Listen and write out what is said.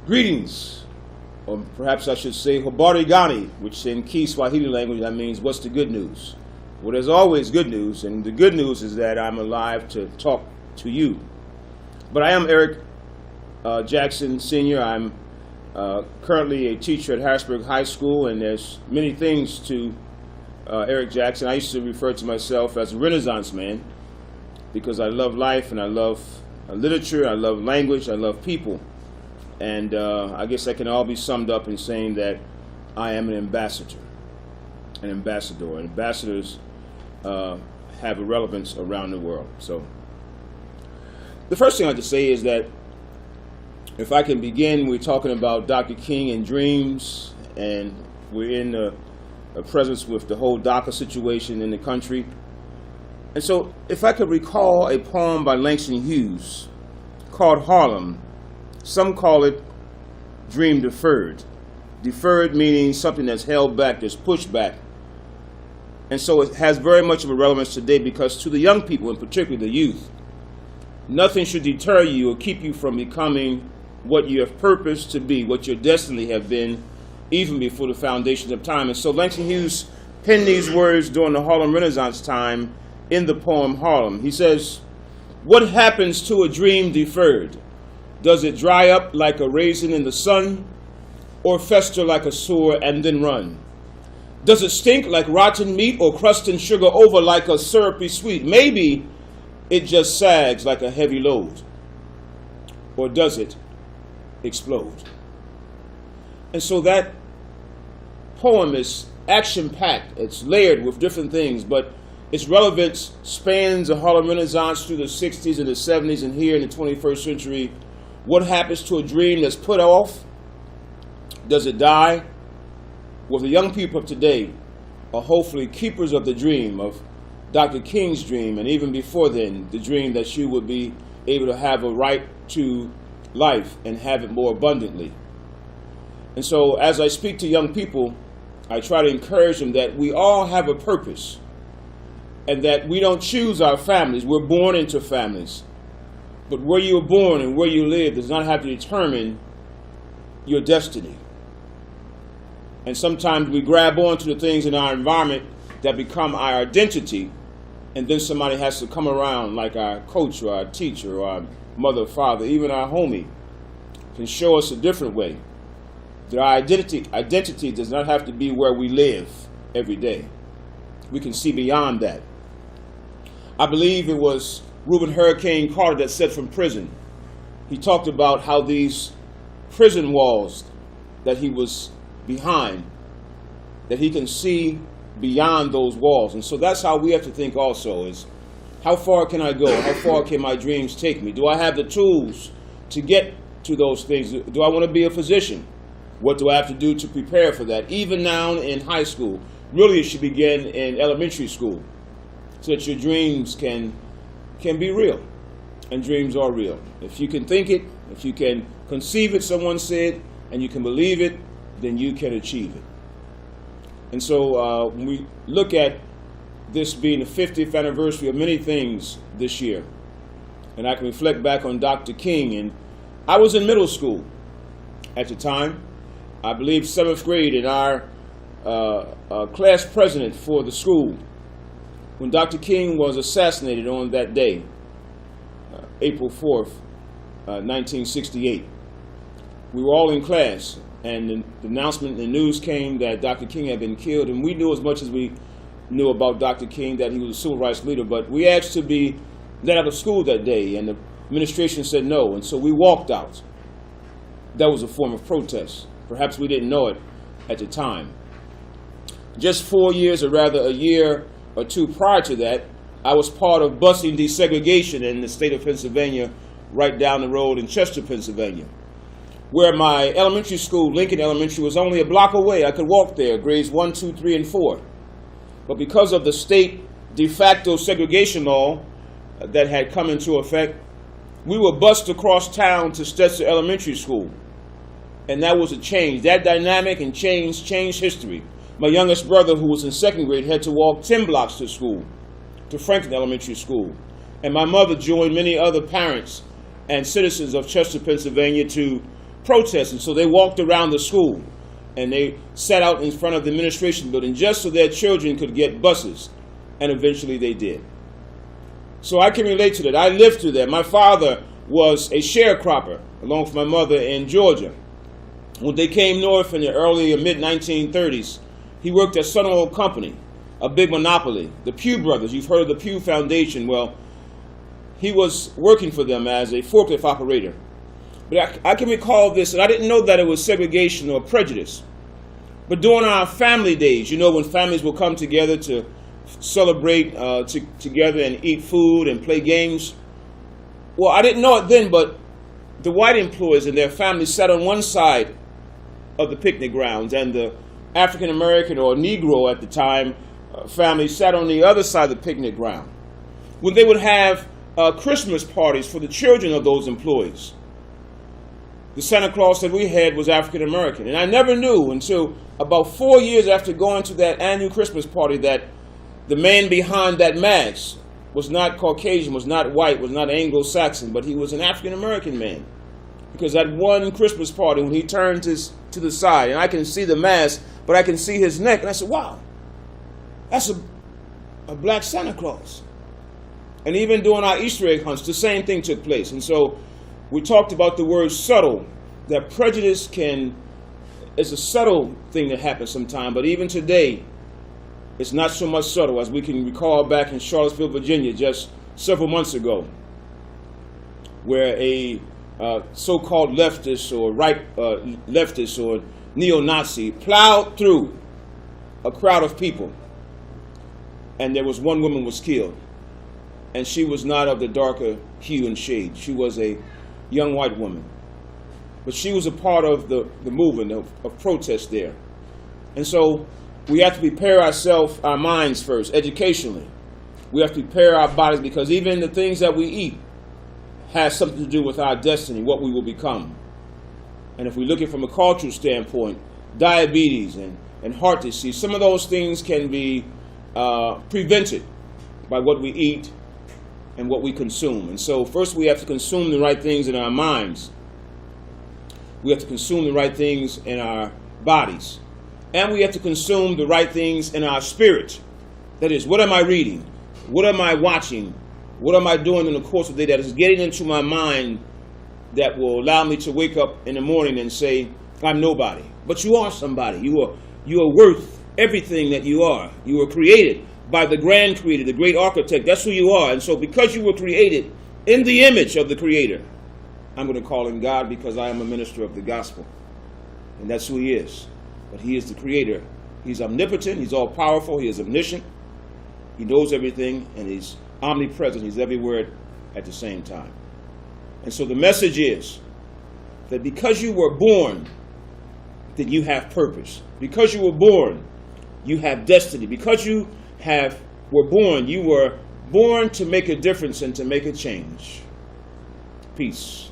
Greetings, or perhaps I should say Habari Gani, which in Key Swahili language that means what's the good news? Well, there's always good news, and the good news is that I'm alive to talk to you. But I am Eric Jackson Sr. I'm currently a teacher at Harrisburg High School, and there's many things to Eric Jackson. I used to refer to myself as a Renaissance man because I love life and I love literature, I love language, I love people. And I guess that can all be summed up in saying that I am an ambassador. An ambassador. And ambassadors have a relevance around the world. So the first thing I have to say is that if I can begin, we're talking about Dr. King and dreams, and we're in a presence with the whole DACA situation in the country. And so if I could recall a poem by Langston Hughes called Harlem. Some call it dream deferred. Deferred meaning something that's held back, that's pushed back. And so it has very much of a relevance today because to the young people, and particularly the youth, nothing should deter you or keep you from becoming what you have purposed to be, what your destiny have been, even before the foundations of time. And so Langston Hughes penned these words during the Harlem Renaissance time in the poem Harlem. He says, "What happens to a dream deferred? Does it dry up like a raisin in the sun, or fester like a sore and then run? Does it stink like rotten meat, or crust and sugar over like a syrupy sweet? Maybe it just sags like a heavy load. Or does it explode?" And so that poem is action-packed. It's layered with different things, but its relevance spans the Harlem Renaissance through the 60s and the 70s and here in the 21st century. What happens to a dream that's put off? Does it die? Well, the young people of today are hopefully keepers of the dream, of Dr. King's dream, and even before then, the dream that you would be able to have a right to life and have it more abundantly. And so as I speak to young people, I try to encourage them that we all have a purpose and that we don't choose our families. We're born into families. But where you were born and where you live does not have to determine your destiny. And sometimes we grab onto the things in our environment that become our identity, and then somebody has to come around, like our coach or our teacher or our mother or father, even our homie, can show us a different way. That our identity does not have to be where we live every day. We can see beyond that. I believe it was Reuben Hurricane Carter that said from prison, he talked about how these prison walls that he was behind, that he can see beyond those walls. And so that's how we have to think also, is how far can I go? How far can my dreams take me? Do I have the tools to get to those things? Do I want to be a physician? What do I have to do to prepare for that? Even now in high school, really it should begin in elementary school so that your dreams can be real, and dreams are real. If you can think it, if you can conceive it, someone said, and you can believe it, then you can achieve it. And so when we look at this being the 50th anniversary of many things this year, and I can reflect back on Dr. King, and I was in middle school at the time, I believe 7th grade, and our class president for the school, when Dr. King was assassinated on that day, April 4th, 1968. We were all in class, and the announcement in the news came that Dr. King had been killed, and we knew as much as we knew about Dr. King, that he was a civil rights leader, but we asked to be let out of school that day, and the administration said no, and so we walked out. That was a form of protest. Perhaps we didn't know it at the time. Just 4 years, or rather a year or two prior to that, I was part of busing desegregation in the state of Pennsylvania, right down the road in Chester, Pennsylvania, where my elementary school, Lincoln Elementary, was only a block away. I could walk there, grades 1, 2, 3, and 4. But because of the state de facto segregation law that had come into effect, we were bused across town to Stetzer Elementary School. And that was a change. That dynamic and change changed history. My youngest brother, who was in 2nd grade, had to walk 10 blocks to school, to Franklin Elementary School. And my mother joined many other parents and citizens of Chester, Pennsylvania, to protest, and so they walked around the school and they sat out in front of the administration building just so their children could get buses, and eventually they did. So I can relate to that. I lived through that. My father was a sharecropper along with my mother in Georgia. When they came north in the early or mid-1930s, he worked at Sun Oil Company, a big monopoly. The Pew brothers, you've heard of the Pew Foundation. Well, he was working for them as a forklift operator. But I can recall this, and I didn't know that it was segregation or prejudice. But during our family days, you know, when families will come together to celebrate together and eat food and play games. Well, I didn't know it then, but the white employees and their families sat on one side of the picnic grounds, and the African American or Negro at the time family sat on the other side of the picnic ground. When they would have Christmas parties for the children of those employees, the Santa Claus that we had was African American. And I never knew until about 4 years after going to that annual Christmas party that the man behind that mask was not Caucasian, was not white, was not Anglo-Saxon, but he was an African American man. Because at one Christmas party, when he turned to the side, and I can see the mask, but I can see his neck, and I said, wow, that's a black Santa Claus. And even during our Easter egg hunts, the same thing took place. And so we talked about the word subtle, that prejudice is a subtle thing that happens sometimes, but even today, it's not so much subtle as we can recall back in Charlottesville, Virginia, just several months ago, where a so-called leftist or leftist or neo-Nazi plowed through a crowd of people, and there was one woman was killed, and she was not of the darker hue and shade. She was a young white woman, but she was a part of the movement of protest there. And so we have to prepare ourselves, our minds first, educationally. We have to prepare our bodies, because even the things that we eat has something to do with our destiny, what we will become. And if we look at it from a cultural standpoint, diabetes and heart disease, some of those things can be prevented by what we eat and what we consume. And so first we have to consume the right things in our minds. We have to consume the right things in our bodies. And we have to consume the right things in our spirit. That is, what am I reading? What am I watching? What am I doing in the course of the day that is getting into my mind that will allow me to wake up in the morning and say, I'm nobody. But you are somebody. You are worth everything that you are. You were created by the grand creator, the great architect. That's who you are. And so because you were created in the image of the creator, I'm going to call him God because I am a minister of the gospel. And that's who he is. But he is the creator. He's omnipotent. He's all-powerful. He is omniscient. He knows everything, and he's omnipresent. He's everywhere at the same time. And so the message is that because you were born, that you have purpose. Because you were born, you have destiny. Because you were born, you were born to make a difference and to make a change. Peace.